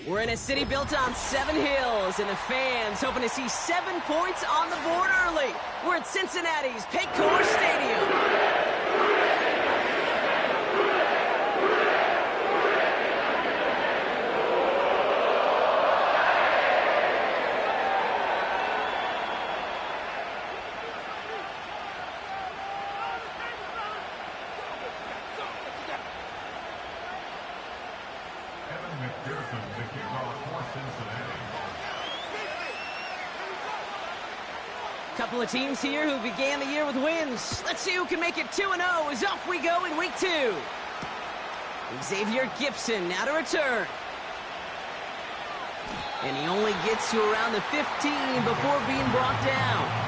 We're in a city built on 7 hills, and the fans hoping to see 7 points on the board early. We're at Cincinnati's Paycor Stadium. Couple of teams here who began the year with wins. Let's see who can make it 2-0 as off we go in week 2. Xavier Gipson now to return. And he only gets to around the 15 before being brought down.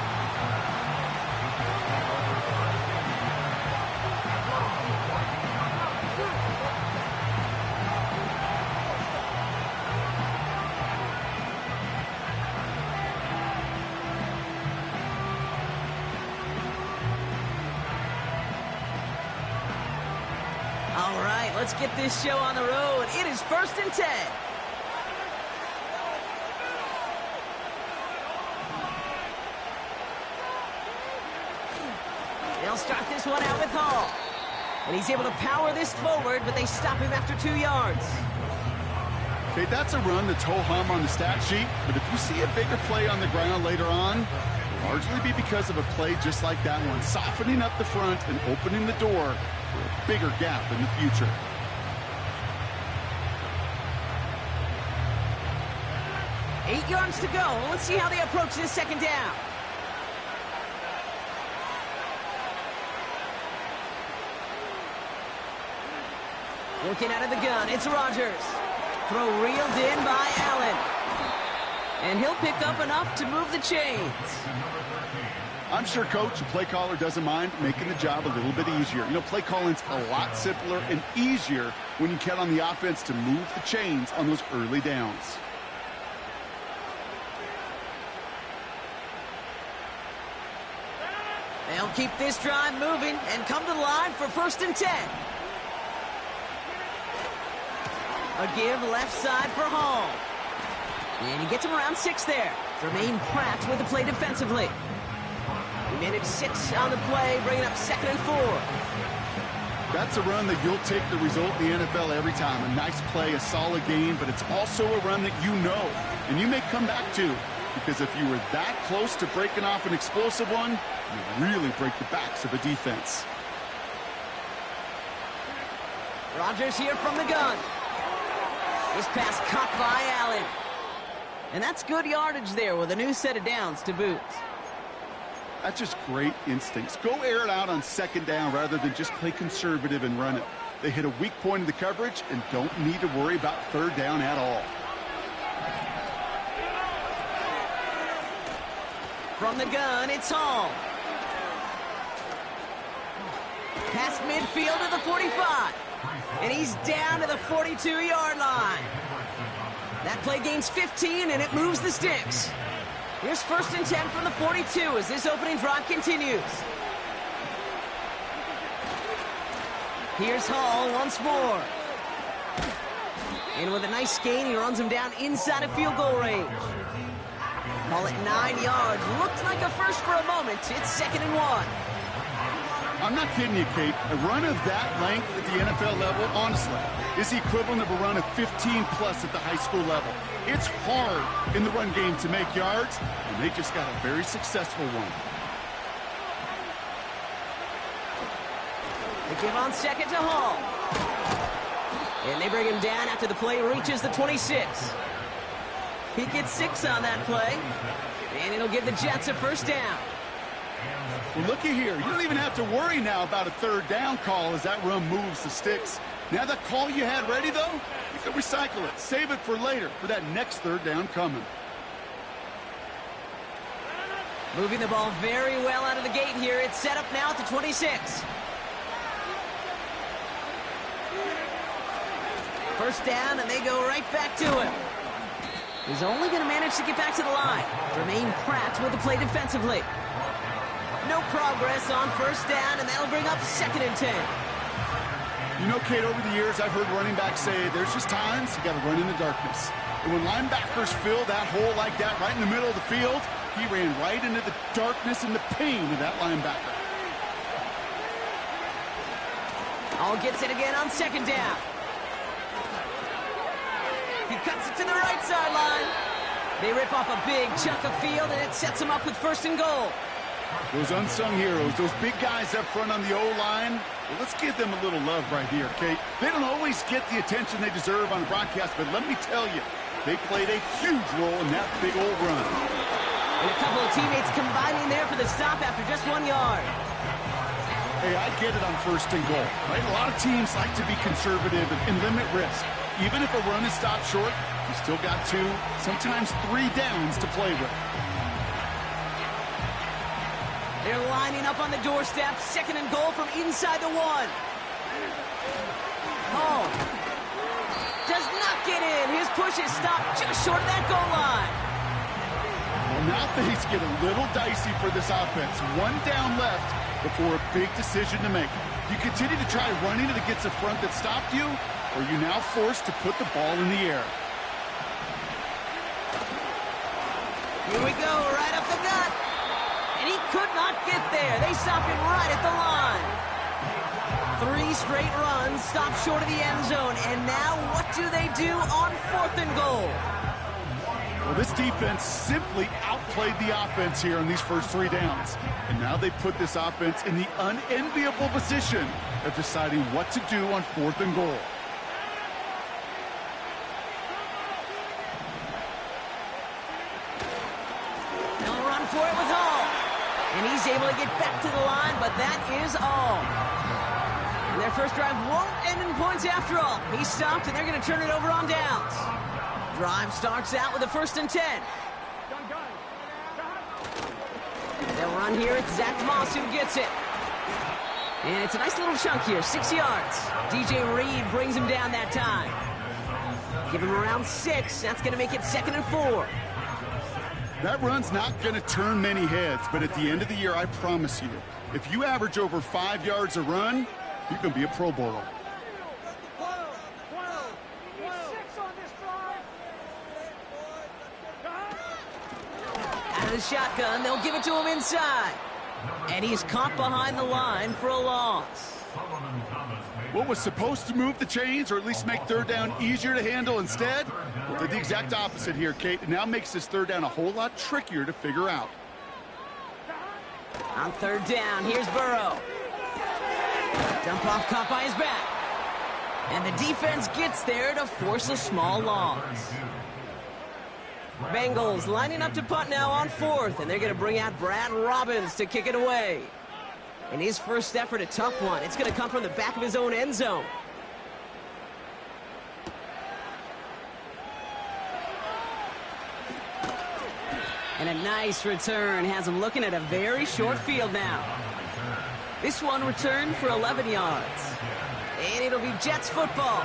All right, let's get this show on the road. It is 1st and 10. They'll start this one out with Hall. And he's able to power this forward, but they stop him after 2 yards. Okay, that's a run that's ho-hum on the stat sheet, but if you see a bigger play on the ground later on, it'll largely be because of a play just like that one, softening up the front and opening the door for a bigger gap in the future. Eight yards to go. Let's see how they approach this second down. Working out of the gun, it's Rodgers. Throw reeled in by Allen. And he'll pick up enough to move the chains. I'm sure coach and play caller doesn't mind making the job a little bit easier. You know, play calling's a lot simpler and easier when you count on the offense to move the chains on those early downs. They'll keep this drive moving and come to the line for 1st and 10. A give left side for Hall. And he gets him around 6 there. Jermaine Pratt with the play defensively. He managed 6 on the play, bringing up 2nd and 4. That's a run that you'll take the result in the NFL every time. A nice play, a solid game, but it's also a run that you know, and you may come back to, because if you were that close to breaking off an explosive one, you really break the backs of a defense. Rodgers here from the gun. This pass caught by Allen. And that's good yardage there with a new set of downs to boot. That's just great instincts. Go air it out on 2nd down rather than just play conservative and run it. They hit a weak point in the coverage and don't need to worry about 3rd down at all. From the gun, it's Hall. Past midfield to the 45. And he's down to the 42-yard line. That play gains 15, and it moves the sticks. Here's 1st and 10 from the 42 as this opening drive continues. Here's Hall once more. And with a nice gain, he runs him down inside of field goal range. Call it 9 yards. Looked like a first for a moment. It's 2nd and 1. I'm not kidding you, Kate. A run of that length at the NFL level, honestly, is the equivalent of a run of 15-plus at the high school level. It's hard in the run game to make yards, and they just got a very successful one. They give on 2nd to Hall. And they bring him down after the play reaches the 26. He gets 6 on that play, and it'll give the Jets a 1st down. Well, looky here. You don't even have to worry now about a 3rd down call as that run moves the sticks. Now that call you had ready, though, you can recycle it. Save it for later for that next 3rd down coming. Moving the ball very well out of the gate here. It's set up now at the 26. 1st down, and they go right back to him. He's only going to manage to get back to the line. Jermaine Pratt with the play defensively. No progress on 1st down, and that'll bring up 2nd and 10. You know, Kate, over the years, I've heard running backs say there's just times you got to run in the darkness. And when linebackers fill that hole like that right in the middle of the field, he ran right into the darkness and the pain of that linebacker. All gets it again on second down. He cuts it to the right sideline. They rip off a big chunk of field, and it sets him up with first and goal. Those unsung heroes, those big guys up front on the O-line, well, let's give them a little love right here, Kate. They don't always get the attention they deserve on the broadcast, but let me tell you, they played a huge role in that big old run. And a couple of teammates combining there for the stop after just 1 yard. Hey, I get it on first and goal, right? A lot of teams like to be conservative and limit risk. Even if a run is stopped short, you still got 2, sometimes 3 downs to play with. They're lining up on the doorstep. Second and goal from inside the 1. Hall does not get in. His push is stopped just short of that goal line. Well, now things get a little dicey for this offense. 1 down left before a big decision to make. You continue to try running it against a front that stopped you, or are you now forced to put the ball in the air? Here we go, right up the gut. And he could not get there. They stop him right at the line. 3 straight runs, stopped short of the end zone. And now what do they do on 4th and goal? Well, this defense simply outplayed the offense here on these first 3 downs. And now they put this offense in the unenviable position of deciding what to do on 4th and goal. They'll run for it with Hall. And he's able to get back to the line, but that is all. And their first drive won't end in points after all. He stopped, and they're going to turn it over on downs. Drive starts out with a 1st and 10. They'll run here. It's Zach Moss who gets it. And it's a nice little chunk here, 6 yards. DJ Reed brings him down that time. Give him around 6. That's going to make it 2nd and 4. That run's not going to turn many heads, but at the end of the year, I promise you, if you average over 5 yards a run, you're going to be a Pro Bowler. Out of the shotgun, they'll give it to him inside. And he's caught behind the line for a loss. What was supposed to move the chains, or at least make 3rd down easier to handle instead, well, did the exact opposite here, Kate. It now makes this 3rd down a whole lot trickier to figure out. On 3rd down, here's Burrow. Dump off caught by his back. And the defense gets there to force a small loss. Bengals lining up to punt now on 4th, and they're going to bring out Brad Robbins to kick it away. And his first effort, a tough one. It's going to come from the back of his own end zone. And a nice return has him looking at a very short field now. This one returned for 11 yards. And it'll be Jets football.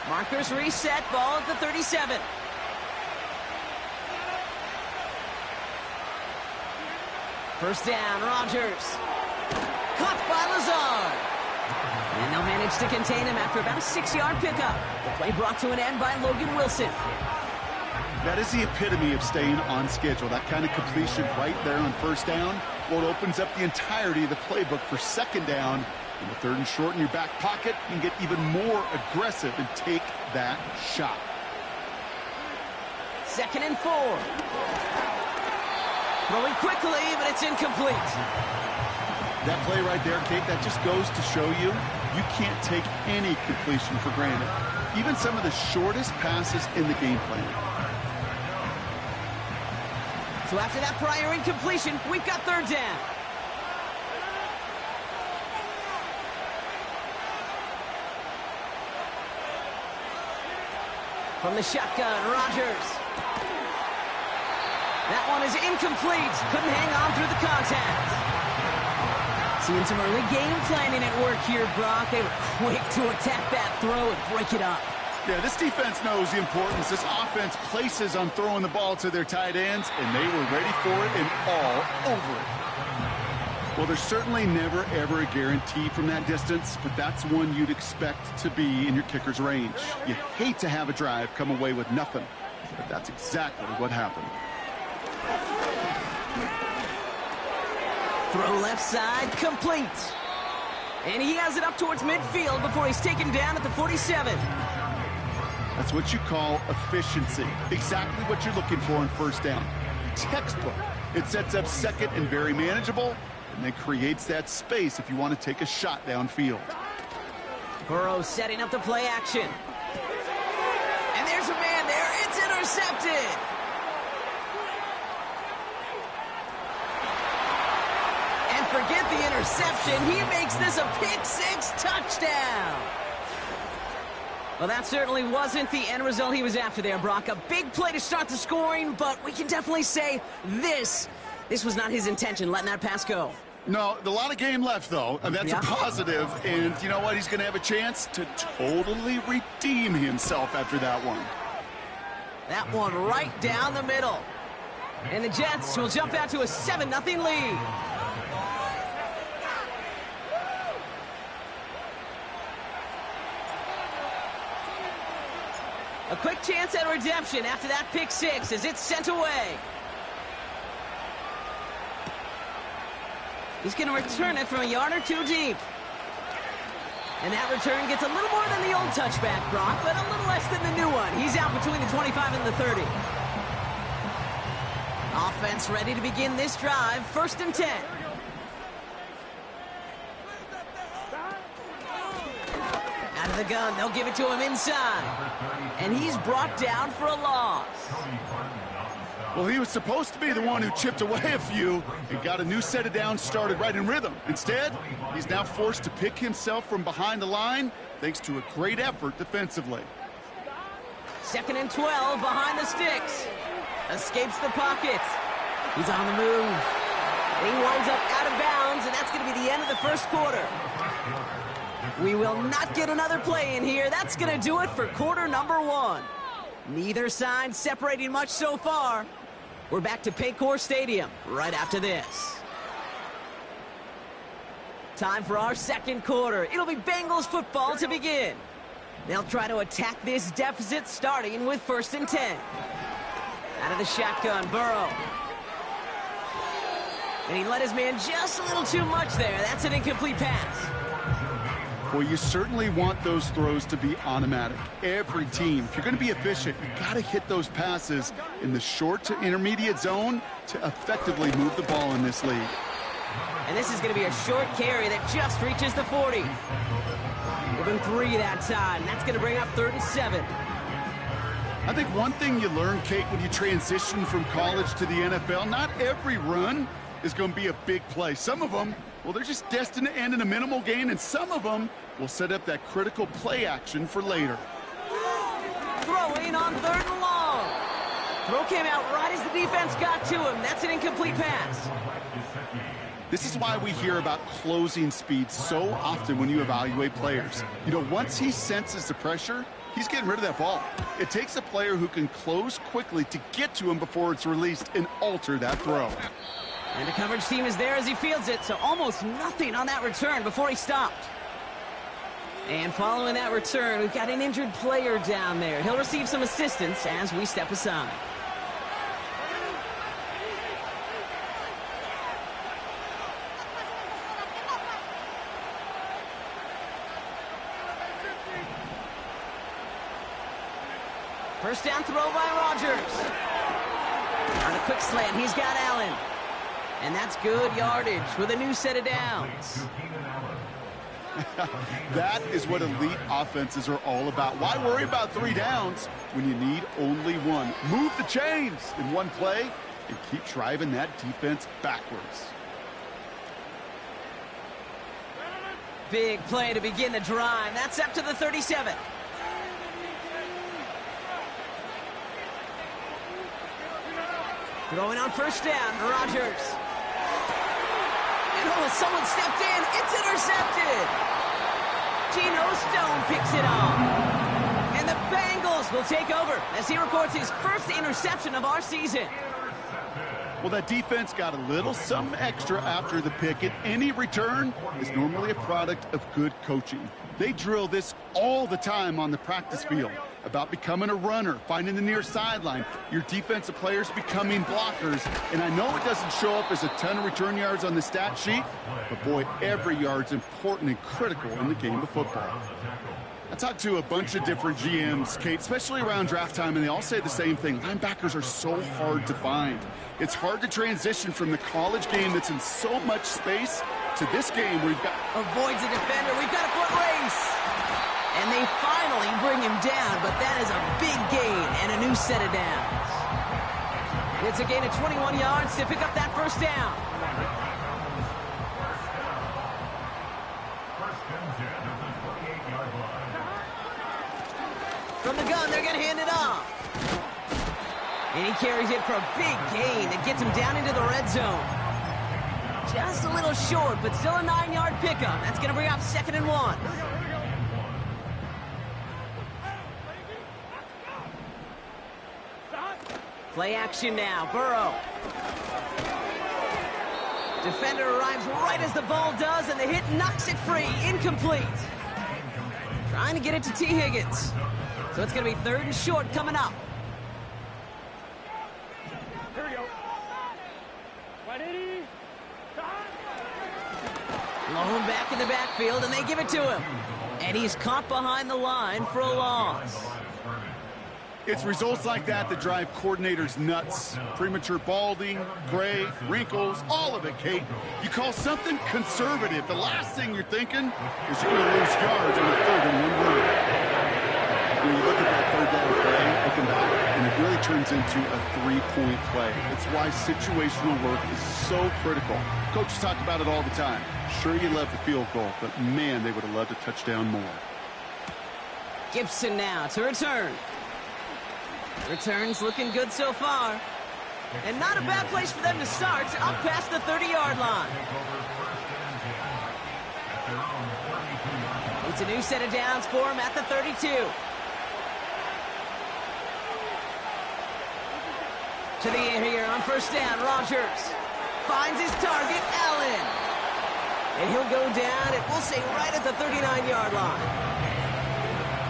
Markers reset, ball at the 37. First down, Rodgers. Caught by Lazard. And they'll manage to contain him after about a 6-yard pickup. The play brought to an end by Logan Wilson. That is the epitome of staying on schedule. That kind of completion right there on 1st down. Well, it opens up the entirety of the playbook for 2nd down. In the 3rd and short in your back pocket, you can get even more aggressive and take that shot. 2nd and 4. Throwing quickly, but it's incomplete. That play right there, Kate, that just goes to show you, you can't take any completion for granted. Even some of the shortest passes in the game plan. So after that prior incompletion, we've got 3rd down. From the shotgun, Rodgers. That one is incomplete. Couldn't hang on through the contact. Seeing some early game planning at work here, Brock. They were quick to attack that throw and break it up. Yeah, this defense knows the importance this offense places on throwing the ball to their tight ends, and they were ready for it and all over it. Well, there's certainly never, ever a guarantee from that distance, but that's one you'd expect to be in your kicker's range. You hate to have a drive come away with nothing, but that's exactly what happened. Throw left side, complete. And he has it up towards midfield before he's taken down at the 47. That's what you call efficiency. Exactly what you're looking for on first down. Textbook. It sets up second and very manageable, and then creates that space if you want to take a shot downfield. Burrow setting up the play action. And there's a man there. It's intercepted. And forget the interception. He makes this a pick-6 touchdown. Well, that certainly wasn't the end result he was after there, Brock. A big play to start the scoring, but we can definitely say this was not his intention, letting that pass go. No, a lot of game left, though, and that's a positive. And you know what? He's going to have a chance to totally redeem himself after that one. That one right down the middle. And the Jets will jump out to a 7-0 lead. A quick chance at redemption after that pick-6 as it's sent away. He's going to return it from a yard or two deep. And that return gets a little more than the old touchback, Brock, but a little less than the new one. He's out between the 25 and the 30. Offense ready to begin this drive. 1st and 10. Out of the gun, they'll give it to him inside. And he's brought down for a loss. Well, he was supposed to be the one who chipped away a few and got a new set of downs started right in rhythm. Instead, he's now forced to pick himself from behind the line thanks to a great effort defensively. 2nd and 12 behind the sticks. Escapes the pocket. He's on the move. And he winds up out of bounds, and that's going to be the end of the 1st quarter. We will not get another play in here. That's going to do it for quarter number 1. Neither side separating much so far. We're back to Paycor Stadium right after this. Time for our 2nd quarter. It'll be Bengals football to begin. They'll try to attack this deficit starting with 1st and 10. Out of the shotgun, Burrow. And he let his man just a little too much there. That's an incomplete pass. Well, you certainly want those throws to be automatic. Every team, if you're going to be efficient, you got to hit those passes in the short to intermediate zone to effectively move the ball in this league. And this is going to be a short carry that just reaches the 40. Give him 3 that time. That's going to bring up 3rd and 7. I think one thing you learn, Kate, when you transition from college to the NFL, not every run is going to be a big play. Some of them, well, they're just destined to end in a minimal gain, and some of them will set up that critical play action for later. Throwing on 3rd and long. Throw came out right as the defense got to him. That's an incomplete pass. This is why we hear about closing speed so often when you evaluate players. You know, once he senses the pressure, he's getting rid of that ball. It takes a player who can close quickly to get to him before it's released and alter that throw. And the coverage team is there as he fields it, so almost nothing on that return before he stopped. And following that return, we've got an injured player down there. He'll receive some assistance as we step aside. First down throw by Rodgers. On a quick slant, he's got Allen. And that's good yardage with a new set of downs. That is what elite offenses are all about. Why worry about 3 downs when you need only 1? Move the chains in one play and keep driving that defense backwards. Big play to begin the drive. That's up to the 37. Throwing on first down, Rodgers. And oh, someone stepped in. It's intercepted. Geno Stone picks it off. And the Bengals will take over as he records his first interception of our season. Well, that defense got a little something extra after the pick, and any return is normally a product of good coaching. They drill this all the time on the practice field about becoming a runner, finding the near sideline, your defensive players becoming blockers. And I know it doesn't show up as a ton of return yards on the stat sheet, but boy, every yard's important and critical in the game of football. I talked to a bunch of different GMs, Kate, especially around draft time, and they all say the same thing. Linebackers are so hard to find. It's hard to transition from the college game that's in so much space to this game where you've got... Avoids a defender. We've got a foot race. And they finally bring him down, but that is a big gain and a new set of downs. It's a gain of 21 yards to pick up that first down. From the gun, they're going to hand it off. And he carries it for a big gain that gets him down into the red zone. Just a little short, but still a 9-yard pickup. That's going to bring up 2nd and 1. Play action now. Burrow. Defender arrives right as the ball does, and the hit knocks it free. Incomplete. Trying to get it to T. Higgins. So it's going to be 3rd and short coming up. Here we go. 180. Lone back in the backfield, and they give it to him. And he's caught behind the line for a loss. It's results like that drive coordinators nuts. Premature balding, gray, wrinkles, all of it, Kate. You call something conservative. The last thing you're thinking is you're going to lose yards on the 3rd and 1 run. When you look at that 3rd down play, looking back, and it really turns into a 3-point play. It's why situational work is so critical. Coaches talk about it all the time. Sure, you love the field goal, but man, they would have loved a touchdown more. Gibson now to return. Return's looking good so far. And not a bad place for them to start, up past the 30-yard line. It's a new set of downs for him at the 32. To the air here on 1st down, Rodgers finds his target, Allen. And he'll go down, and we'll say right at the 39-yard line.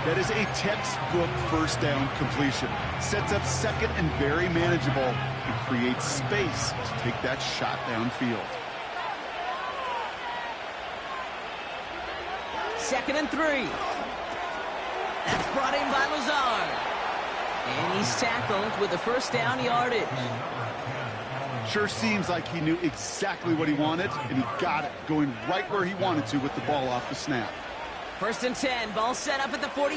That is a textbook 1st down completion. Sets up 2nd and very manageable and creates space to take that shot downfield. 2nd and 3. That's brought in by Lazard. And he's tackled with the 1st down yardage. Sure seems like he knew exactly what he wanted, and he got it, going right where he wanted to with the ball off the snap. 1st and 10, ball set up at the 48.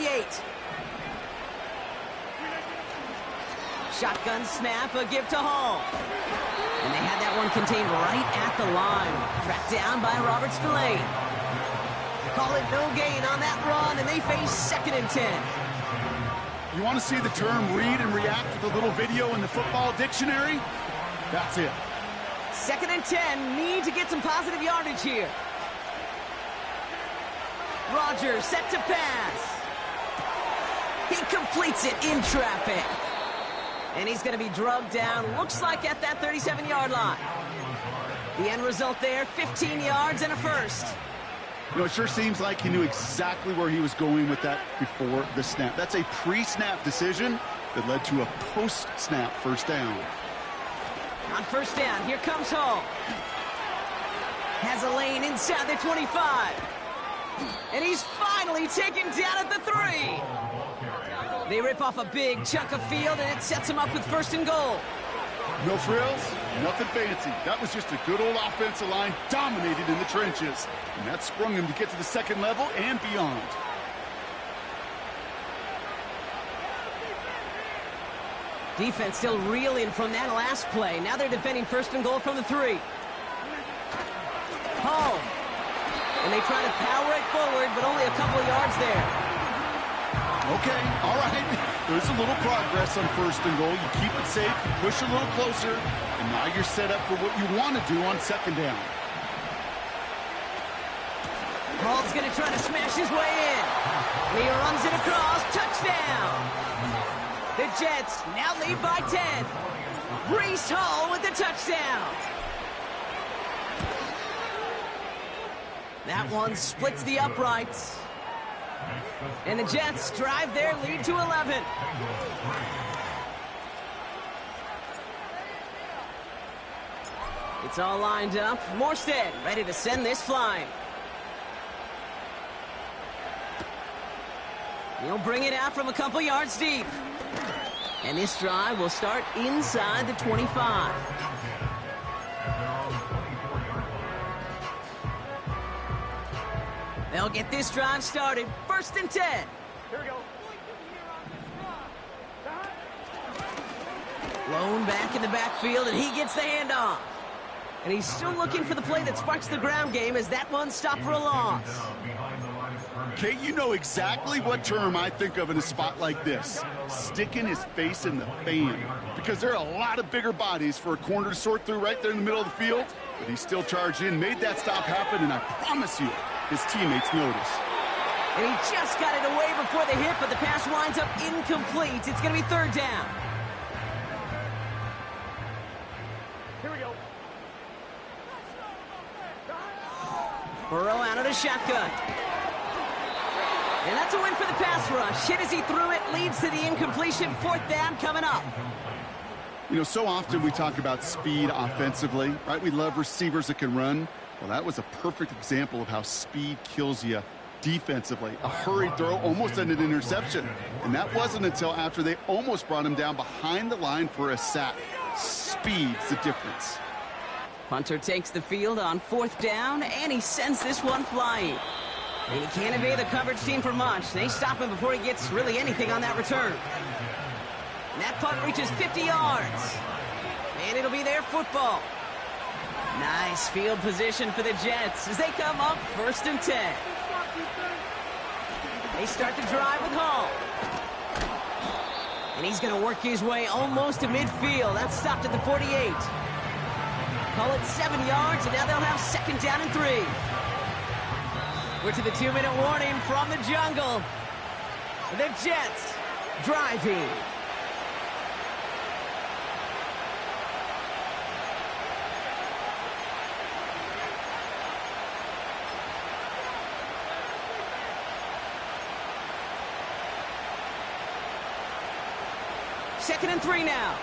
Shotgun snap, a give to Hall. And they had that one contained right at the line. Tracked down by Robert Spillane. Call it no gain on that run, and they face 2nd and 10. You want to see the term read and react with a little video in the football dictionary? That's it. 2nd and 10, need to get some positive yardage here. Rodgers set to pass. He completes it in traffic. And he's going to be drugged down, looks like at that 37-yard line. The end result there, 15 yards and a 1st. You know, it sure seems like he knew exactly where he was going with that before the snap. That's a pre-snap decision that led to a post-snap 1st down. On 1st down, here comes Hall. Has a lane inside the 25. And he's finally taken down at the 3. They rip off a big chunk of field, and it sets him up with 1st and goal. No frills, nothing fancy. That was just a good old offensive line dominated in the trenches. And that sprung him to get to the 2nd level and beyond. Defense still reeling from that last play. Now they're defending 1st and goal from the 3. Hall. And they try to power it forward, but only a couple of yards there. Okay, all right. There's a little progress on 1st and goal. You keep it safe, you push a little closer, and now you're set up for what you want to do on 2nd down. Hall's going to try to smash his way in. And he runs it across. Touchdown. The Jets now lead by 10. Breece Hall with the touchdown. That one splits the uprights. And the Jets drive their lead to 11. It's all lined up. Morstead ready to send this flying. He'll bring it out from a couple yards deep. And this drive will start inside the 25. They'll get this drive started. 1st and 10. Here we go. Lone back in the backfield, and he gets the handoff. And he's still looking for the play that sparks the ground game as that one stopped for a loss. Kate, you know exactly what term I think of in a spot like this. Sticking his face in the fan. Because there are a lot of bigger bodies for a corner to sort through right there in the middle of the field. But he still charged in, made that stop happen, and I promise you, his teammates notice. And he just got it away before the hit, but the pass winds up incomplete. It's going to be 3rd down. Here we go. Burrow out of the shotgun. And that's a win for the pass rush. Hit as he threw it, leads to the incompletion. 4th down coming up. You know, so often we talk about speed offensively, right? We love receivers that can run. Well, that was a perfect example of how speed kills you defensively. A hurried throw almost ended an interception. And that wasn't until after they almost brought him down behind the line for a sack. Speed's the difference. Punter takes the field on 4th down, and he sends this one flying. And he can't evade the coverage team for much. They stop him before he gets really anything on that return. And that punt reaches 50 yards. And it'll be their football. Nice field position for the Jets as they come up 1st and 10. They start the drive with Hall. And he's going to work his way almost to midfield. That's stopped at the 48. Call it 7 yards, and now they'll have 2nd down and 3. We're to the 2-minute warning from the jungle. The Jets driving. Second and 3 now.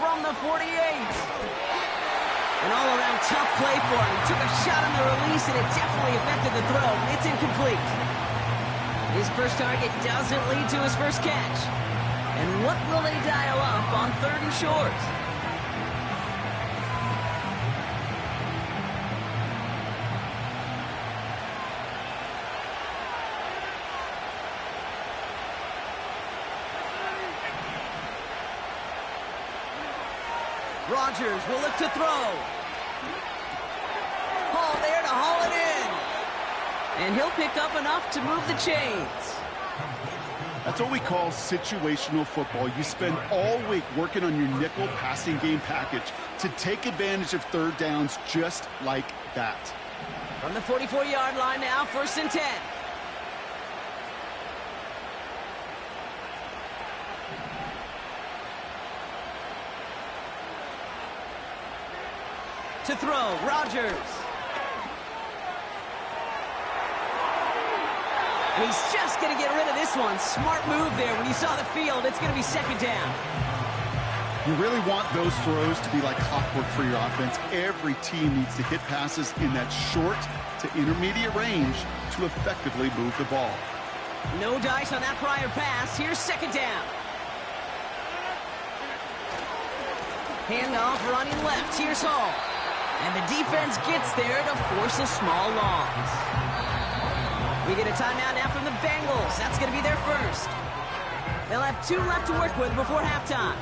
From the 48. An all-around tough play for him. He took a shot on the release, and it definitely affected the throw. It's incomplete. His first target doesn't lead to his first catch. And what will they dial up on 3rd and short? Rodgers will look to throw. Hall there to haul it in. And he'll pick up enough to move the chains. That's what we call situational football. You spend all week working on your nickel passing game package to take advantage of 3rd downs just like that. From the 44-yard line now, 1st and 10. To throw, Rodgers. And he's just going to get rid of this one. Smart move there when you saw the field. It's going to be 2nd down. You really want those throws to be like clockwork for your offense. Every team needs to hit passes in that short to intermediate range to effectively move the ball. No dice on that prior pass. Here's 2nd down. Handoff running left. Here's Hall. And the defense gets there to force a small loss. We get a timeout now from the Bengals. That's going to be their first. They'll have 2 left to work with before halftime.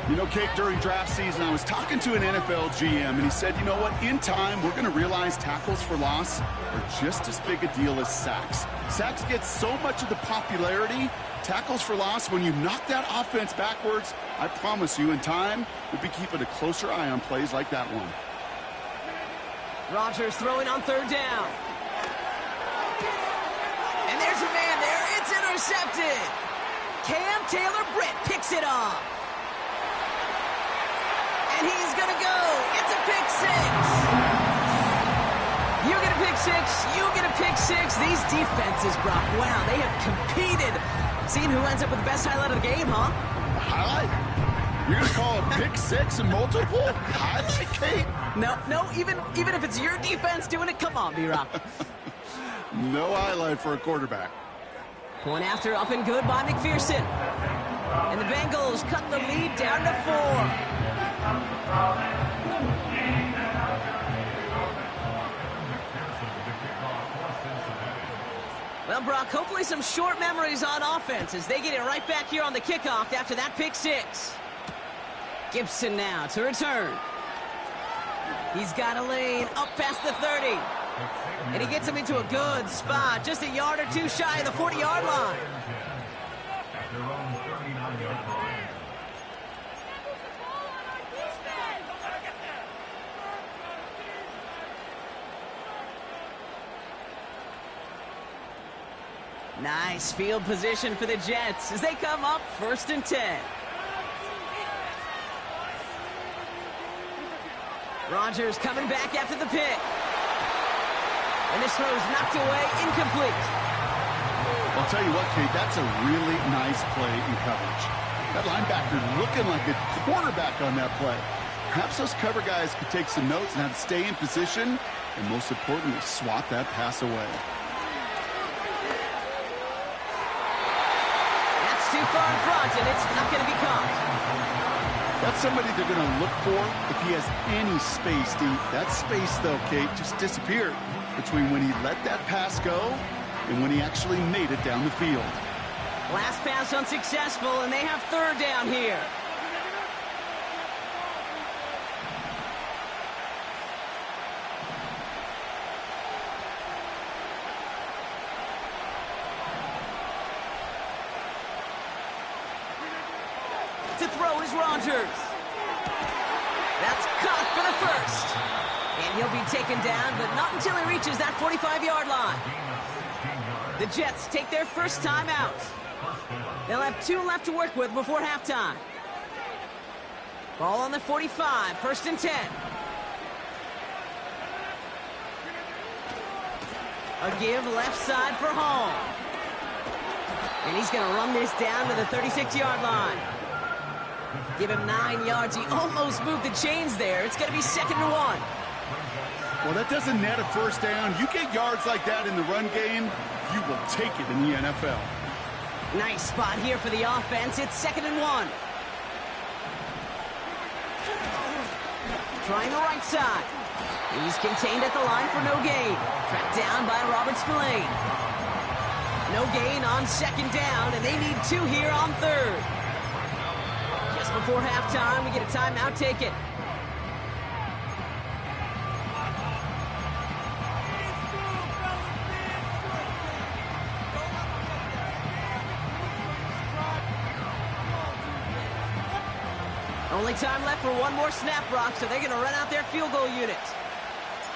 You know, Kate, during draft season, I was talking to an NFL GM, and he said, you know what, in time, we're going to realize tackles for loss are just as big a deal as sacks. Sacks get so much of the popularity. Tackles for loss, when you knock that offense backwards, I promise you, in time, we'll be keeping a closer eye on plays like that one. Rodgers throwing on third down. And there's a man there. It's intercepted. Cam Taylor-Britt picks it off. And he's going to go. It's a pick six. You get a pick six. You get a pick six. These defenses, Brock, wow, they have competed. Seeing who ends up with the best highlight of the game, huh? Highlight? You're going to call a pick six and multiple? Highlight, Kate? No, even if it's your defense doing it, come on, B-Rock. No highlight for a quarterback. Point after up and good by McPherson. And the Bengals cut the lead down to 4. Well, Brock, hopefully some short memories on offense as they get it right back here on the kickoff after that pick six. Gibson now to return. He's got a lane up past the 30. And he gets him into a good spot, just a yard or two shy of the 40-yard line. Nice field position for the Jets as they come up 1st and 10. Rodgers coming back after the pick. And this throw is knocked away, incomplete. I'll tell you what, Kate, that's a really nice play in coverage. That linebacker looking like a quarterback on that play. Perhaps those cover guys could take some notes on how to stay in position and, most importantly, swat that pass away. That's too far in front, and it's not going to be caught. That's somebody they're going to look for if he has any space deep. That space, though, Kate, just disappeared between when he let that pass go and when he actually made it down the field. Last pass unsuccessful, and they have third down here. To throw is Rodgers. That's caught for the first. And he'll be taken down, but not until he reaches that 45-yard line. The Jets take their first time out. They'll have 2 left to work with before halftime. Ball on the 45, 1st and 10. A give left side for Hall. And he's going to run this down to the 36-yard line. Give him 9 yards. He almost moved the chains there. It's going to be 2nd and 1. Well, that doesn't net a first down. You get yards like that in the run game, you will take it in the NFL. Nice spot here for the offense. It's 2nd and 1. Trying the right side. He's contained at the line for no gain. Tracked down by Robert Spillane. No gain on 2nd down, and they need 2 here on 3rd. Just before halftime, we get a timeout taken. Only time left for one more snap, Brock, so they're going to run out their field goal unit.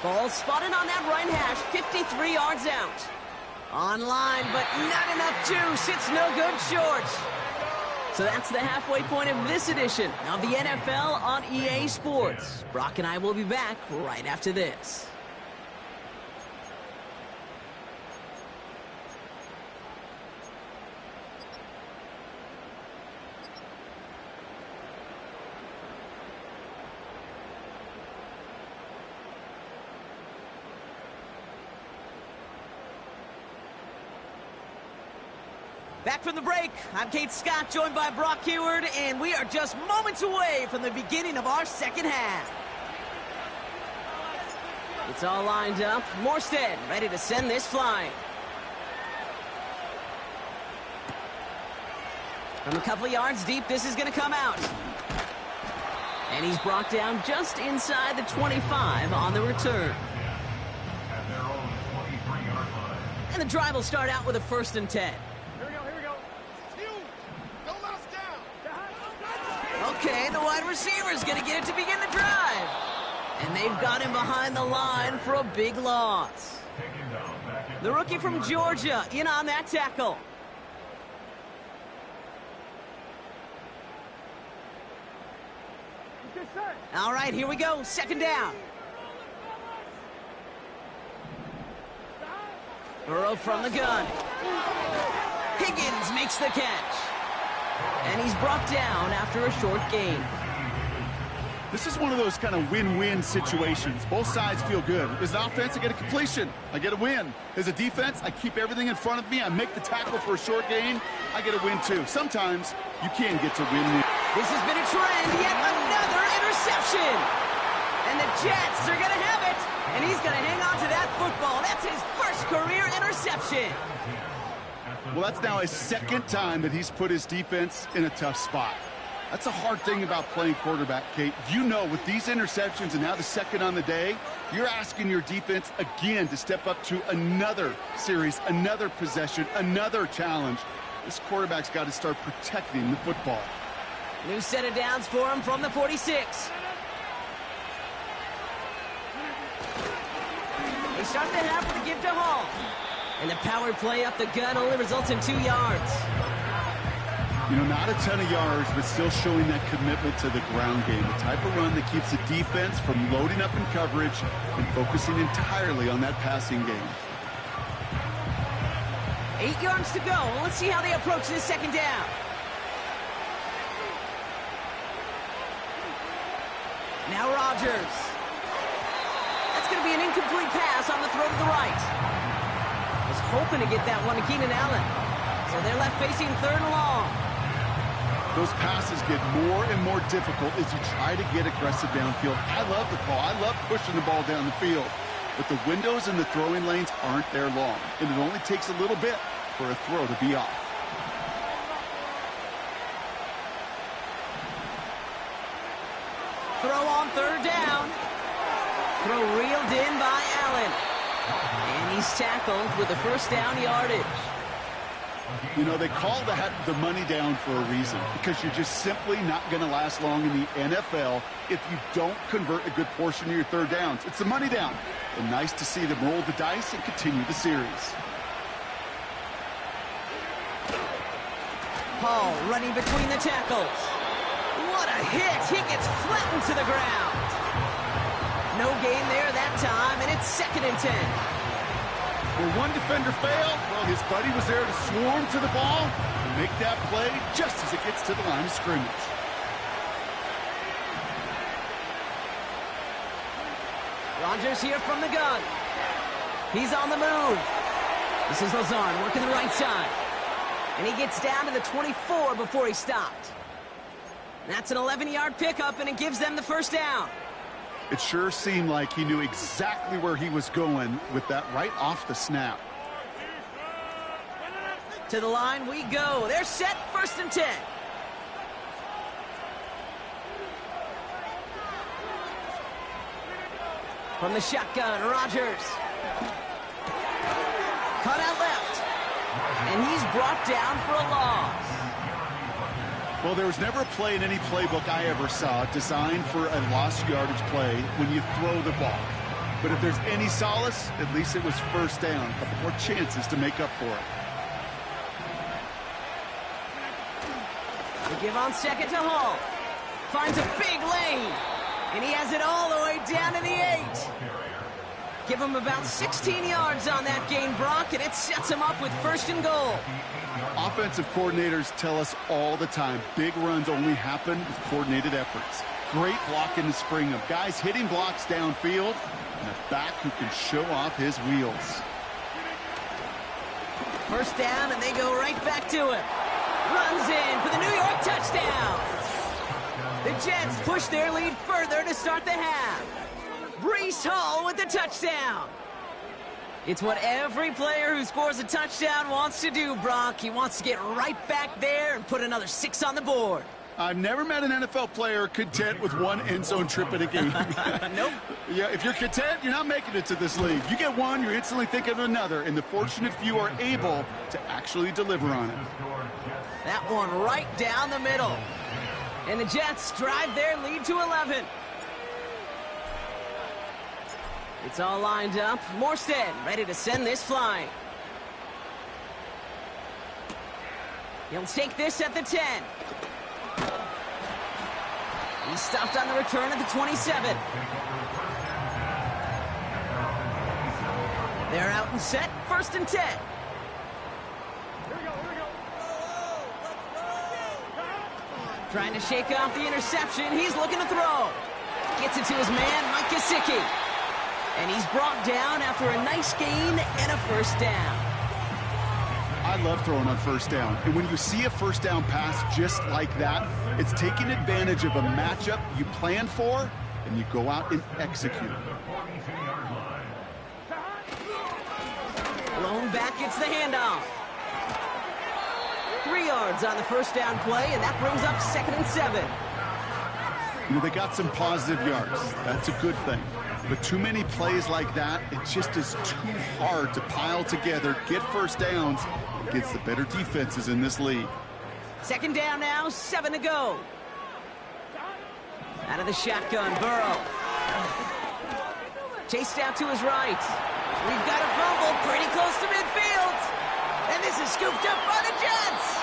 Ball spotted on that right hash, 53 yards out. Online, but not enough juice. It's no good short. So that's the halfway point of this edition of the NFL on EA Sports. Brock and I will be back right after this. Back from the break, I'm Kate Scott, joined by Brock Huard, and we are just moments away from the beginning of our second half. It's all lined up. Morstead ready to send this flying. From a couple of yards deep, this is going to come out. And he's brought down just inside the 25 on the return. And the drive will start out with a 1st and 10. Okay, the wide receiver's going to get it to begin the drive. And they've got him behind the line for a big loss. The rookie from Georgia in on that tackle. All right, here we go. Second down. Burrow from the gun. Higgins makes the catch. And he's brought down after a short gain. This is one of those kind of win-win situations. Both sides feel good. As an offense, I get a completion. I get a win. As a defense, I keep everything in front of me. I make the tackle for a short gain. I get a win, too. Sometimes you can get to win-win. This has been a trend. Yet another interception. And the Jets are going to have it. And he's going to hang on to that football. That's his first career interception. Well, that's now his second time that he's put his defense in a tough spot. That's a hard thing about playing quarterback, Kate. You know, with these interceptions and now the second on the day, you're asking your defense again to step up to another series, another possession, another challenge. This quarterback's got to start protecting the football. New set of downs for him from the 46. They start the half with a give to Hall. And the power play up the gut only results in 2 yards. You know, not a ton of yards, but still showing that commitment to the ground game. The type of run that keeps the defense from loading up in coverage and focusing entirely on that passing game. 8 yards to go. Let's see how they approach this second down. Now Rodgers. That's going to be an incomplete pass on the throw to the right. Was hoping to get that one to Keenan Allen. So they're left facing third and long. Those passes get more and more difficult as you try to get aggressive downfield. I love the call. I love pushing the ball down the field. But the windows in the throwing lanes aren't there long. And it only takes a little bit for a throw to be off. Throw on third down. Throw reeled in by Allen. And he's tackled with the first down yardage. You know, they call that the money down for a reason, because you're just simply not going to last long in the NFL if you don't convert a good portion of your third downs. It's the money down. And nice to see them roll the dice and continue the series. Hall running between the tackles. What a hit! He gets flattened to the ground. No gain there that time, and it's 2nd and 10. Where one defender failed, well, his buddy was there to swarm to the ball and make that play just as it gets to the line of scrimmage. Rodgers here from the gun. He's on the move. This is Lazard working the right side. And he gets down to the 24 before he stopped. That's an 11-yard pickup, and it gives them the first down. It sure seemed like he knew exactly where he was going with that right off the snap. To the line we go. They're set, 1st and 10. From the shotgun, Rodgers. Cut out left. And he's brought down for a loss. Well, there was never a play in any playbook I ever saw designed for a lost yardage play when you throw the ball. But if there's any solace, at least it was first down. A couple more chances to make up for it. They give on second to Hall. Finds a big lane. And he has it all the way down to the 8. Give him about 16 yards on that gain, Brock, and it sets him up with 1st and goal. Offensive coordinators tell us all the time, big runs only happen with coordinated efforts. Great blocking to spring them. Guys hitting blocks downfield, and a back who can show off his wheels. First down, and they go right back to him. Runs in for the New York touchdown. The Jets push their lead further to start the half. Breece Hall with the touchdown. It's what every player who scores a touchdown wants to do, Brock. He wants to get right back there and put another 6 on the board. I've never met an NFL player content with one end zone trip in a game. Nope. Yeah, if you're content, you're not making it to this league. You get one, you're instantly thinking of another, and the fortunate few are able to actually deliver on it. That one right down the middle. And the Jets drive their lead to 11. It's all lined up. Morstead ready to send this flying. He'll take this at the 10. He's stopped on the return at the 27. They're out and set. 1st and 10. Trying to shake off the interception. He's looking to throw. Gets it to his man, Mike Gesicki. And he's brought down after a nice gain and a 1st down. I love throwing on 1st down. And when you see a 1st down pass just like that, it's taking advantage of a matchup you planned for, and you go out and execute. Blown back gets the handoff. 3 yards on the 1st down play, and that brings up 2nd and 7. You know, they got some positive yards. That's a good thing. But too many plays like that, it just is too hard to pile together, get 1st downs against the better defenses in this league. 2nd down now, 7 to go. Out of the shotgun, Burrow. Chased out to his right. We've got a fumble pretty close to midfield. And this is scooped up by the Jets.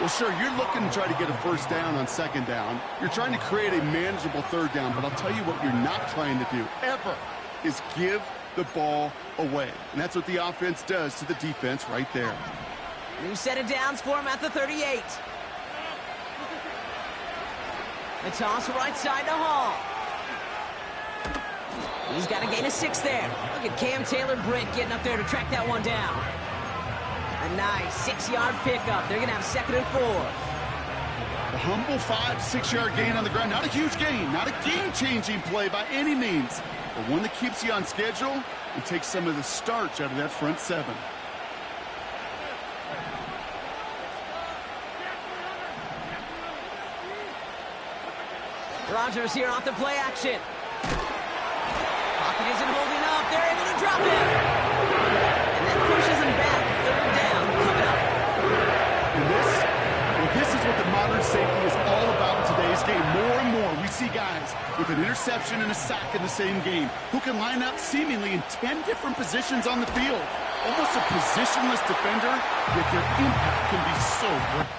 Well, sure, you're looking to try to get a 1st down on 2nd down. You're trying to create a manageable 3rd down, but I'll tell you what you're not trying to do, ever, is give the ball away. And that's what the offense does to the defense right there. New set of downs for him at the 38. The toss right side to Hall. He's got a gain of 6 there. Look at Cam Taylor-Britt getting up there to track that one down. A nice 6-yard pickup. They're going to have 2nd and 4. A humble 5-6-yard gain on the ground. Not a huge gain, not a game-changing play by any means, but one that keeps you on schedule and takes some of the starch out of that front 7. Rodgers here off the play action. Pocket isn't holding up. They're able to drop it. And that pushes him back. 3rd down coming up. And this is what the modern safety is all about in today's game. More and more, we see guys with an interception and a sack in the same game who can line up seemingly in 10 different positions on the field. Almost a positionless defender, yet their impact can be so great.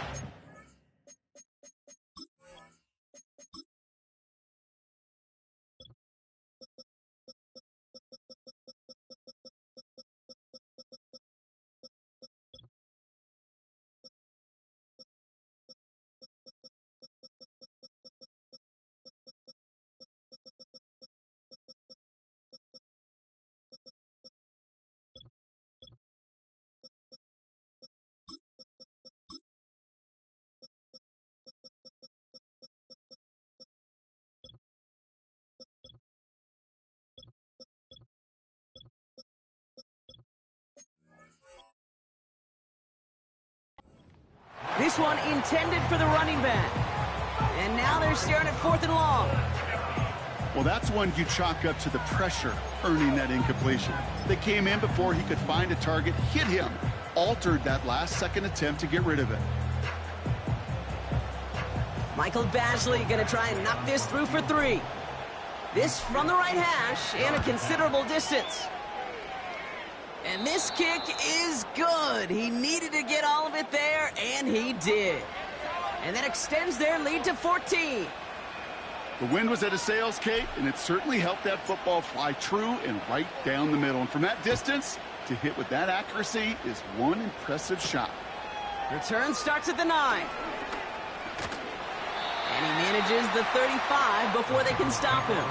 This one intended for the running back. And now they're staring at 4th and long. Well, that's one you chalk up to the pressure earning that incompletion. They came in before he could find a target, hit him, altered that last-second attempt to get rid of it. Michael Badgley going to try and knock this through for 3. This from the right hash and a considerable distance. And this kick is good. He needed to get all of it there, and he did. And that extends their lead to 14. The wind was at his sails, Kate, and it certainly helped that football fly true and right down the middle. And from that distance, to hit with that accuracy is one impressive shot. Return starts at the 9. And he manages the 35 before they can stop him.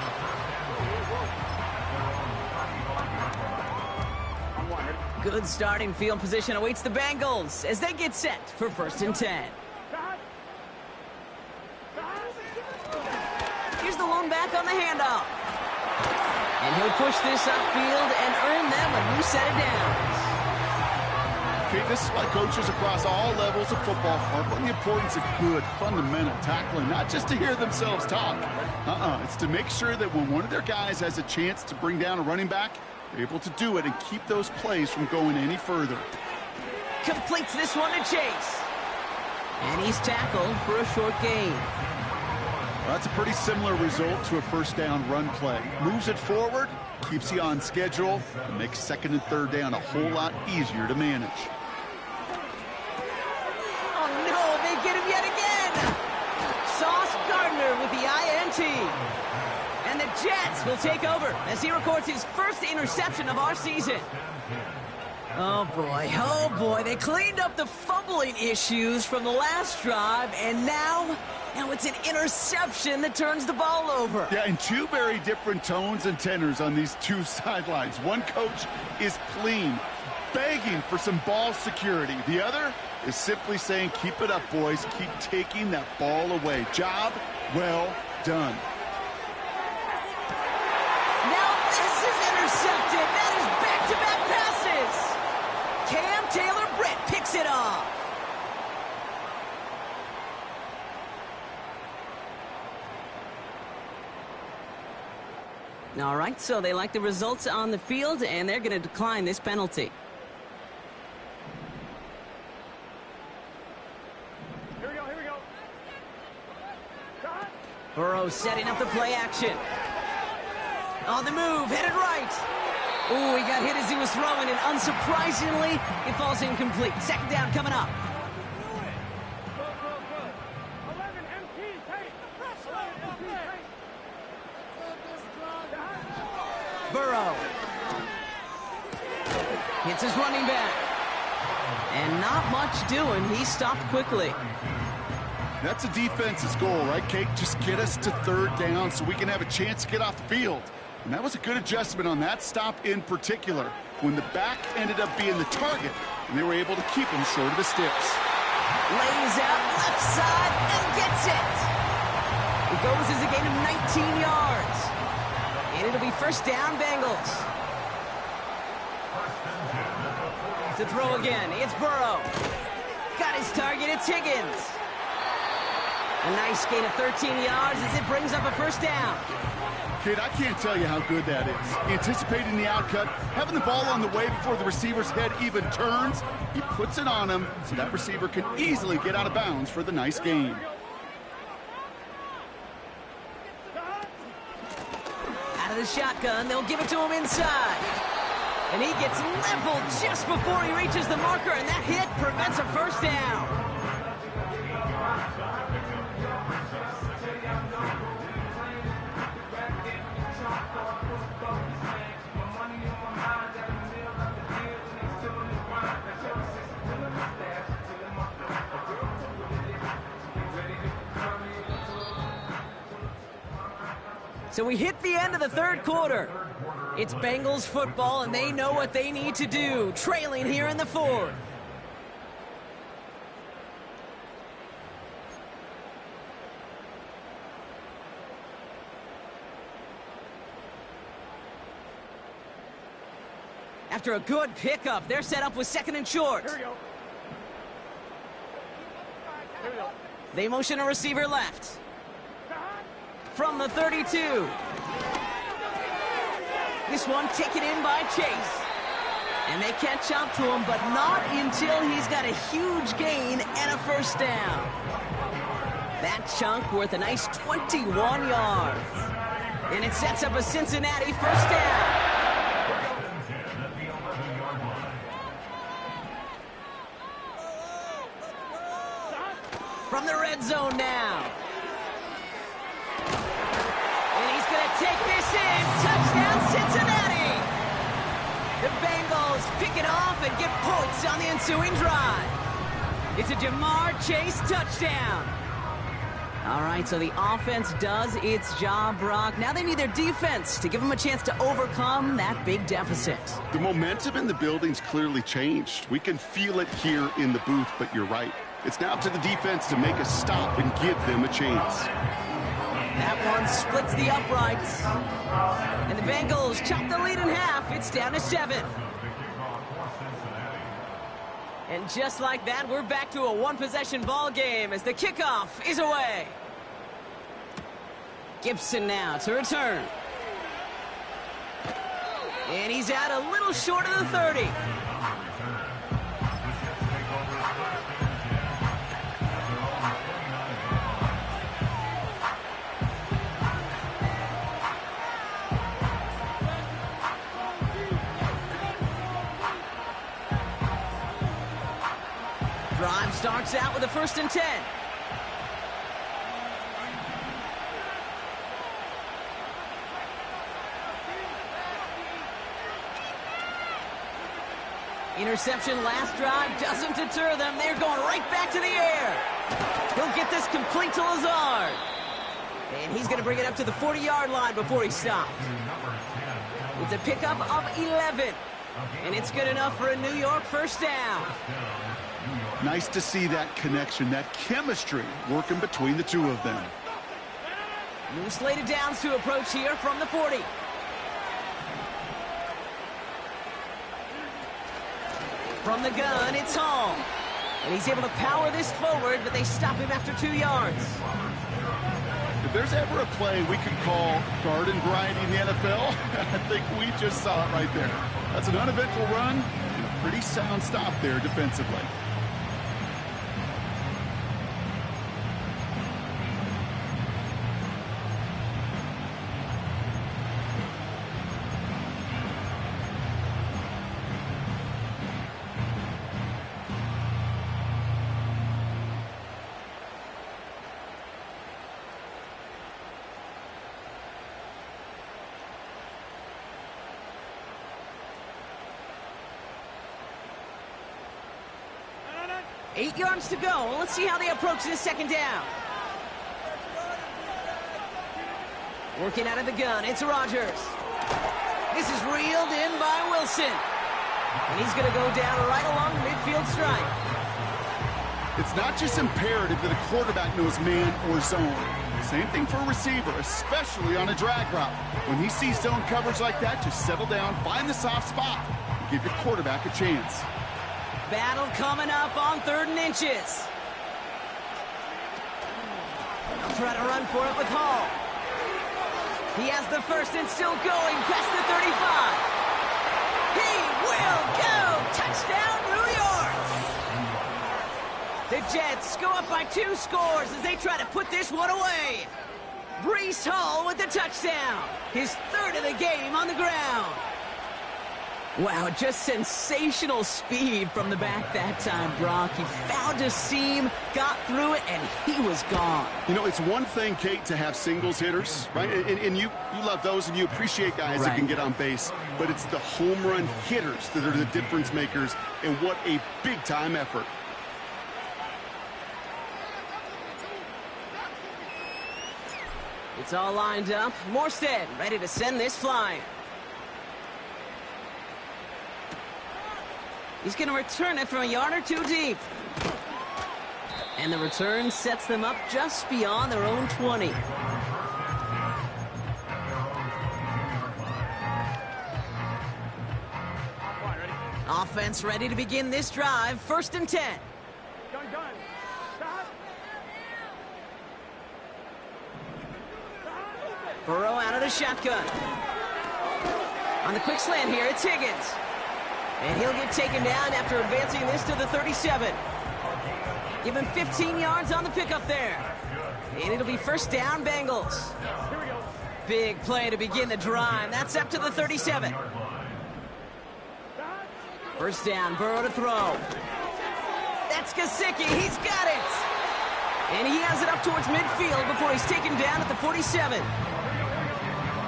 Good starting field position awaits the Bengals as they get set for 1st and 10. Here's the lone back on the handoff. And he'll push this upfield and earn them a new set of downs. Okay, this is why coaches across all levels of football harp on the importance of good, fundamental tackling, not just to hear themselves talk. It's to make sure that when one of their guys has a chance to bring down a running back, they're able to do it and keep those plays from going any further. Completes this one to Chase. And he's tackled for a short gain. That's a pretty similar result to a first down run play. Moves it forward, keeps you on schedule, and makes second and third down a whole lot easier to manage. Oh no, they get him yet again! Sauce Gardner with the INT. And the Jets will take over as he records his first interception of our season. Oh boy, they cleaned up the fumbling issues from the last drive, and now it's an interception that turns the ball over. Yeah, and two very different tones and tenors on these two sidelines. One coach is pleading, begging for some ball security. The other is simply saying, keep it up, boys. Keep taking that ball away. Job well done. Now this is intercepted. That is back-to-back passes. Cam Taylor-Britt picks it off. All right, so they like the results on the field, and they're going to decline this penalty. Here we go. Burrow setting up the play action. On the move, headed right. Ooh, he got hit as he was throwing, and unsurprisingly, it falls incomplete. Second down coming up. Burrow hits his running back. And not much doing. He stopped quickly. That's a defense's goal, right, Kate? Just get us to third down so we can have a chance to get off the field. And that was a good adjustment on that stop in particular, when the back ended up being the target, and they were able to keep him short of the sticks. Lays out left side and gets it. It goes as a gain of 19 yards. And it'll be first down, Bengals. To throw again, it's Burrow. Got his target, it's Higgins. A nice gain of 13 yards as it brings up a first down. Kid, I can't tell you how good that is. Anticipating the outcut, having the ball on the way before the receiver's head even turns, he puts it on him so that receiver can easily get out of bounds for the nice gain. Out of the shotgun, they'll give it to him inside. And he gets leveled just before he reaches the marker, and that hit prevents a first down. So we hit the end of the third quarter. It's Bengals football, and they know what they need to do, trailing here in the fourth. After a good pickup, they're set up with second and short. Here we go. They motion a receiver left. From the 32. This one taken in by Chase. And they catch up to him, but not until he's got a huge gain and a first down. That chunk worth a nice 21 yards. And it sets up a Cincinnati first down. From the red zone now. And he's going to take this in. Touchdown, Cincinnati. The Bengals pick it off and get points on the ensuing drive. It's a Jamar Chase touchdown. All right, so the offense does its job, Brock. Now they need their defense to give them a chance to overcome that big deficit. The momentum in the building's clearly changed. We can feel it here in the booth, but you're right. It's now up to the defense to make a stop and give them a chance. That one splits the uprights. And the Bengals chop the lead in half. It's down to 7. And just like that, we're back to a one-possession ball game as the kickoff is away. Gibson now to return. And he's out a little short of the 30. Starts out with a 1st and 10. Interception last drive doesn't deter them. They're going right back to the air. He'll get this complete to Lazard. And he's going to bring it up to the 40-yard line before he stops. It's a pickup of 11. And it's good enough for a New York 1st down. Nice to see that connection, that chemistry working between the two of them. New slated downs to approach here from the 40. From the gun, it's Hall. And he's able to power this forward, but they stop him after 2 yards. If there's ever a play we could call garden variety in the NFL, I think we just saw it right there. That's an uneventful run and a pretty sound stop there defensively. Eight yards to go. Let's see how they approach this 2nd down. Working out of the gun, it's Rodgers. This is reeled in by Wilson. And he's going to go down right along the midfield stripe. It's not just imperative that a quarterback knows man or zone. Same thing for a receiver, especially on a drag route. When he sees zone coverage like that, just settle down, find the soft spot, and give your quarterback a chance. Battle coming up on 3rd and inches. They'll try to run for it with Hall. He has the 1st and still going past the 35. He will go! Touchdown, New York! The Jets go up by 2 scores as they try to put this one away. Breece Hall with the touchdown. His 3rd of the game on the ground. Wow, just sensational speed from the back that time, Brock. He found a seam, got through it, and he was gone. You know, it's one thing, Kate, to have singles hitters, right? And you love those, and you appreciate guys that can get on base. But it's the home run hitters that are the difference makers, and what a big-time effort. It's all lined up. Morstead ready to send this flying. He's going to return it from a yard or 2 deep. And the return sets them up just beyond their own 20. Offense ready to begin this drive. 1st and 10. Gun. Stop. Burrow out of the shotgun. On the quick slant here, it's Higgins. And he'll get taken down after advancing this to the 37. Give him 15 yards on the pickup there. And it'll be 1st down, Bengals. Here we go. Big play to begin the drive. That's up to the 37. 1st down, Burrow to throw. That's Gesicki. He's got it. And he has it up towards midfield before he's taken down at the 47.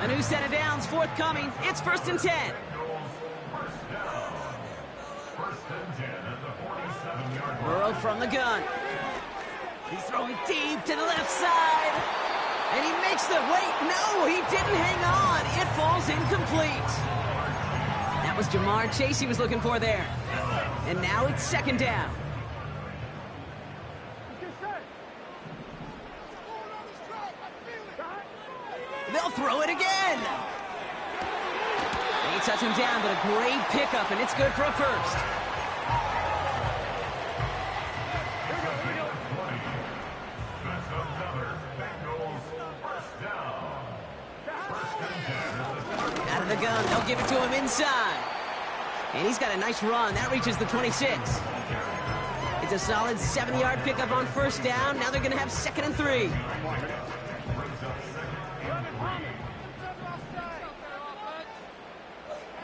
A new set of downs forthcoming. It's 1st and 10. Burrow from the gun. He's throwing deep to the left side. And he makes the... Wait, no, he didn't hang on. It falls incomplete. That was Jamar Chase he was looking for there. And now it's 2nd down. They'll throw it again. They touch him down, but a great pickup, and it's good for a 1st. Out of the gun, they'll give it to him inside. And he's got a nice run. That reaches the 26. It's a solid 7-yard pickup on 1st down. Now they're going to have 2nd and 3.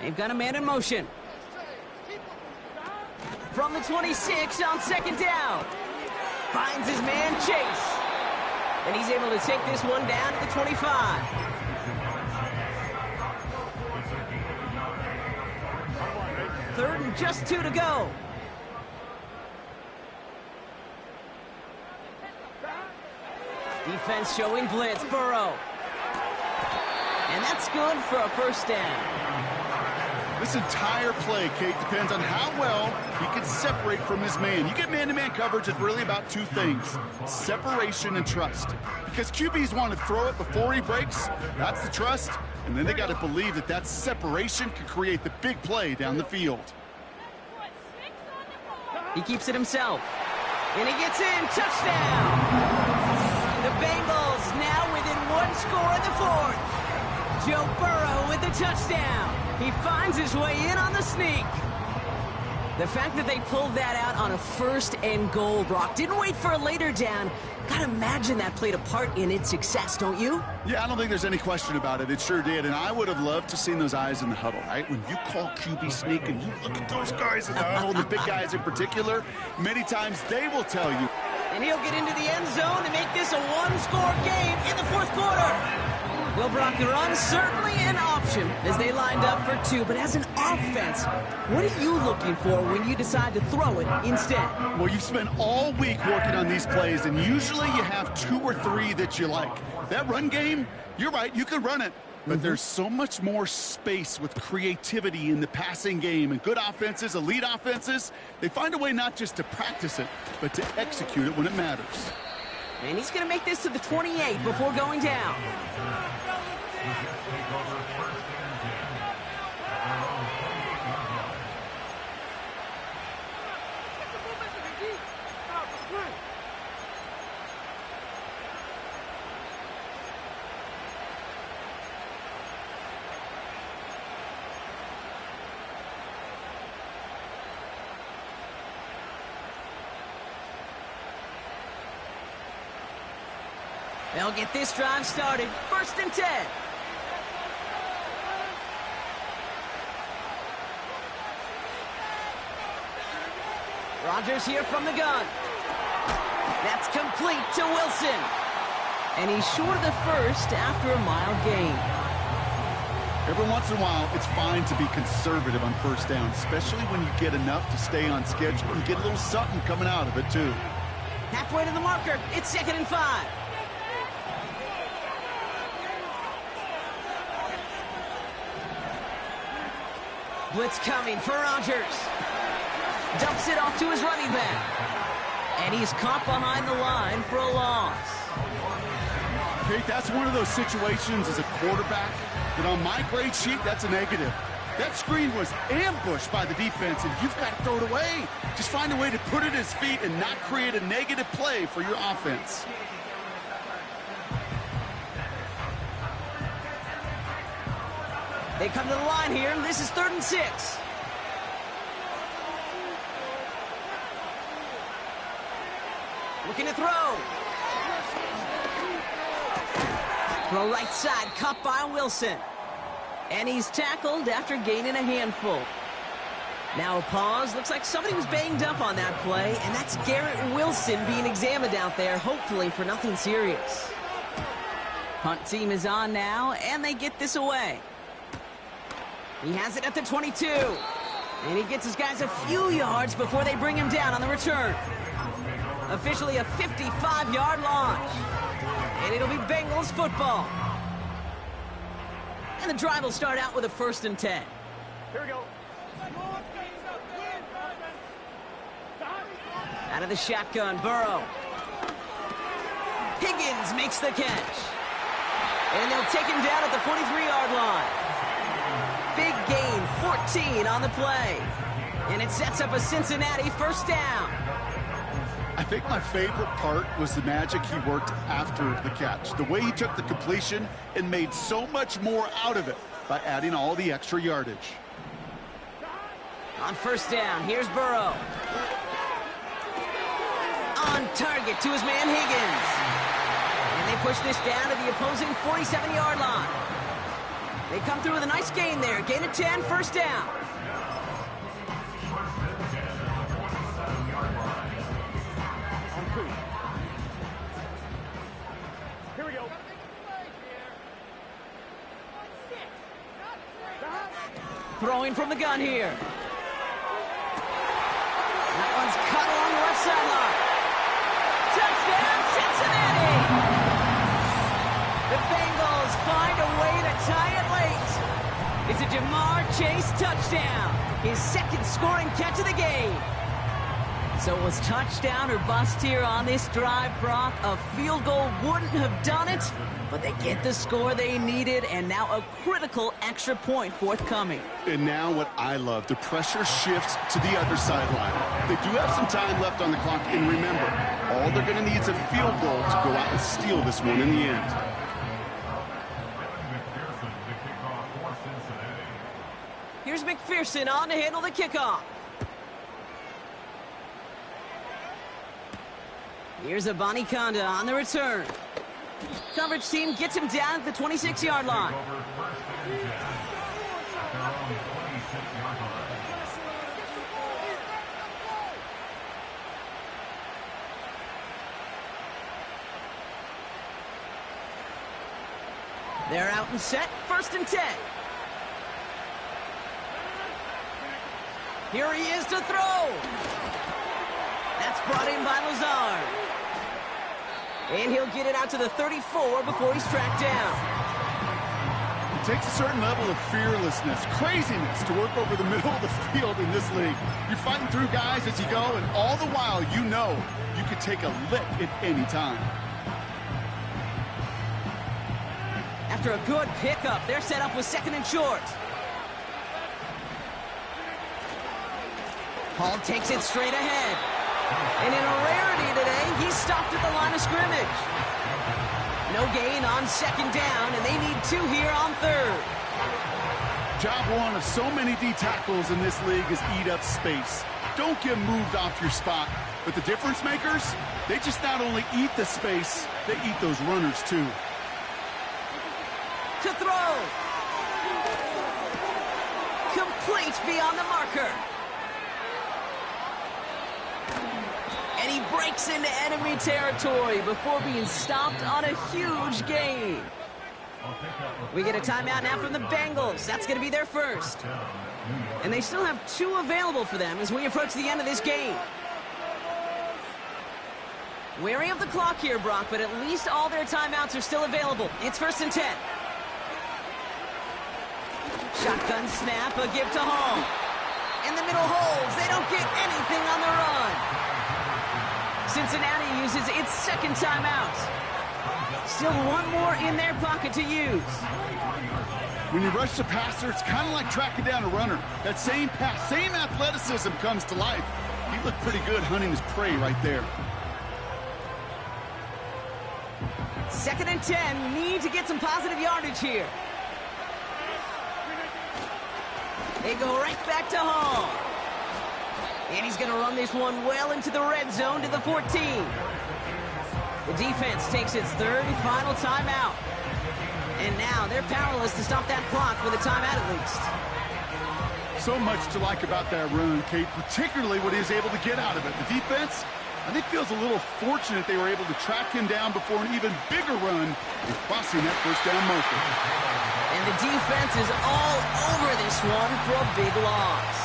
They've got a man in motion. from the 26 on second down. Finds his man Chase. And he's able to take this one down to the 25. Third and just 2 to go. Defense showing blitz. Burrow. And that's good for a first down. This entire play, Kate, depends on how well he can separate from his man. You get man-to-man coverage, it's really about two things: separation and trust. Because QBs want to throw it before he breaks, that's the trust, and then they got to believe that that separation can create the big play down the field. He keeps it himself, and he gets in. Touchdown! The Bengals now within 1 score in the fourth. Joe Burrow with the touchdown. He finds his way in on the sneak. The fact that they pulled that out on a 1st and goal, Brock, didn't wait for a later down. Gotta imagine that played a part in its success, don't you? Yeah, I don't think there's any question about it. It sure did, and I would have loved to seen those eyes in the huddle, right? When you call QB sneak and you look at those guys in the huddle, the big guys in particular, many times they will tell you. And he'll get into the end zone to make this a 1-score game in the fourth quarter. Well, Brock, the run's certainly an option as they lined up for 2, but as an offense, what are you looking for when you decide to throw it instead? Well, you've spent all week working on these plays, and usually you have 2 or 3 that you like. That run game, you're right, you can run it. But there's so much more space with creativity in the passing game. And good offenses, elite offenses, they find a way not just to practice it, but to execute it when it matters. And he's going to make this to the 28 before going down. They'll get this drive started. 1st and 10. Rodgers here from the gun. That's complete to Wilson. And he's short of the first after a mild gain. Every once in a while, it's fine to be conservative on 1st down, especially when you get enough to stay on schedule and get a little something coming out of it, too. Halfway to the marker. It's 2nd and 5. Blitz coming for Rodgers. Dumps it off to his running back. And he's caught behind the line for a loss. Kate, that's one of those situations as a quarterback that on my grade sheet, that's a negative. That screen was ambushed by the defense, and you've got to throw it away. Just find a way to put it at his feet and not create a negative play for your offense. They come to the line here, and this is 3rd and 6. Looking to throw. Throw right side, caught by Wilson. And he's tackled after gaining a handful. Now a pause. Looks like somebody was banged up on that play, and that's Garrett Wilson being examined out there, hopefully for nothing serious. Punt team is on now, and they get this away. He has it at the 22. And he gets his guys a few yards before they bring him down on the return. Officially a 55-yard launch. And it'll be Bengals football. And the drive will start out with a 1st and 10. Here we go. Out of the shotgun, Burrow. Higgins makes the catch. And they'll take him down at the 43-yard line. Big gain, 14 on the play. And it sets up a Cincinnati 1st down. I think my favorite part was the magic he worked after the catch. The way he took the completion and made so much more out of it by adding all the extra yardage. On 1st down, here's Burrow. On target to his man Higgins. And they push this down to the opposing 47-yard line. They come through with a nice gain there. Gain of 10, 1st down. Throwing from the gun here. That one's cut along the left sideline. Touchdown, Cincinnati! The Bengals find a way to tie it late. It's a Ja'Marr Chase touchdown. His second scoring catch of the game. So it was touchdown or bust here on this drive, Brock. A field goal wouldn't have done it, but they get the score they needed, and now a critical extra point forthcoming. And now what I love, the pressure shifts to the other sideline. They do have some time left on the clock, and remember, all they're going to need is a field goal to go out and steal this one in the end. Here's McPherson on to handle the kickoff. Here's Abanikanda on the return. Coverage team gets him down at the 26-yard line. They're out and set, 1st and 10. Here he is to throw. That's brought in by Lazard. And he'll get it out to the 34 before he's tracked down. It takes a certain level of fearlessness, craziness to work over the middle of the field in this league. You're fighting through guys as you go, and all the while you know you could take a lick at any time. After a good pickup, they're set up with 2nd and short. Hall takes it straight ahead. And in a rarity today, he's stopped at the line of scrimmage. No gain on 2nd down, and they need 2 here on 3rd. Job one of so many D tackles in this league is eat up space. Don't get moved off your spot. But the difference makers, they just not only eat the space, they eat those runners too. To throw. Complete beyond the marker. And he breaks into enemy territory before being stopped on a huge gain. We get a timeout now from the Bengals. That's going to be their first. And they still have 2 available for them as we approach the end of this game. Wary of the clock here, Brock, but at least all their timeouts are still available. It's 1st and 10. Shotgun snap, a give to Hall. In the middle holds. They don't get anything on the run. Cincinnati uses its 2nd timeout. Still 1 more in their pocket to use. When you rush the passer, it's kind of like tracking down a runner. That same pass, same athleticism comes to life. He looked pretty good hunting his prey right there. 2nd and 10. Need to get some positive yardage here. They go right back to Hall. And he's going to run this one well into the red zone to the 14. The defense takes its 3rd and final timeout. And now they're powerless to stop that clock with a timeout at least. So much to like about that run, Kate, particularly what he was able to get out of it. The defense, I think, feels a little fortunate they were able to track him down before an even bigger run and crossing that 1st down marker. And the defense is all over this one for a big loss.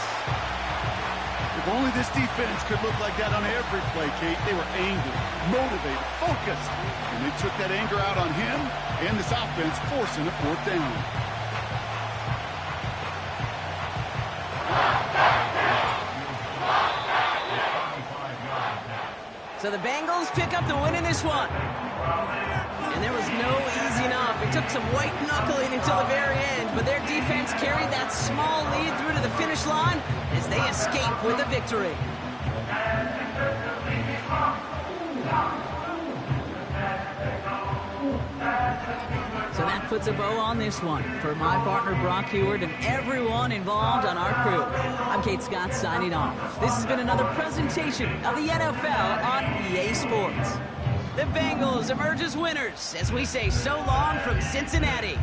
If only this defense could look like that on every play, Kate. They were angry, motivated, focused. And they took that anger out on him and this offense, forcing a 4th down. So the Bengals pick up the win in this one. And there was no easing up. It took some white knuckling until the very end, but their defense carried that small lead through to the finish line as they escape with a victory. So that puts a bow on this one. For my partner Brock Huard and everyone involved on our crew, I'm Kate Scott signing off. This has been another presentation of the NFL on EA Sports. The Bengals emerge as winners as we say so long from Cincinnati.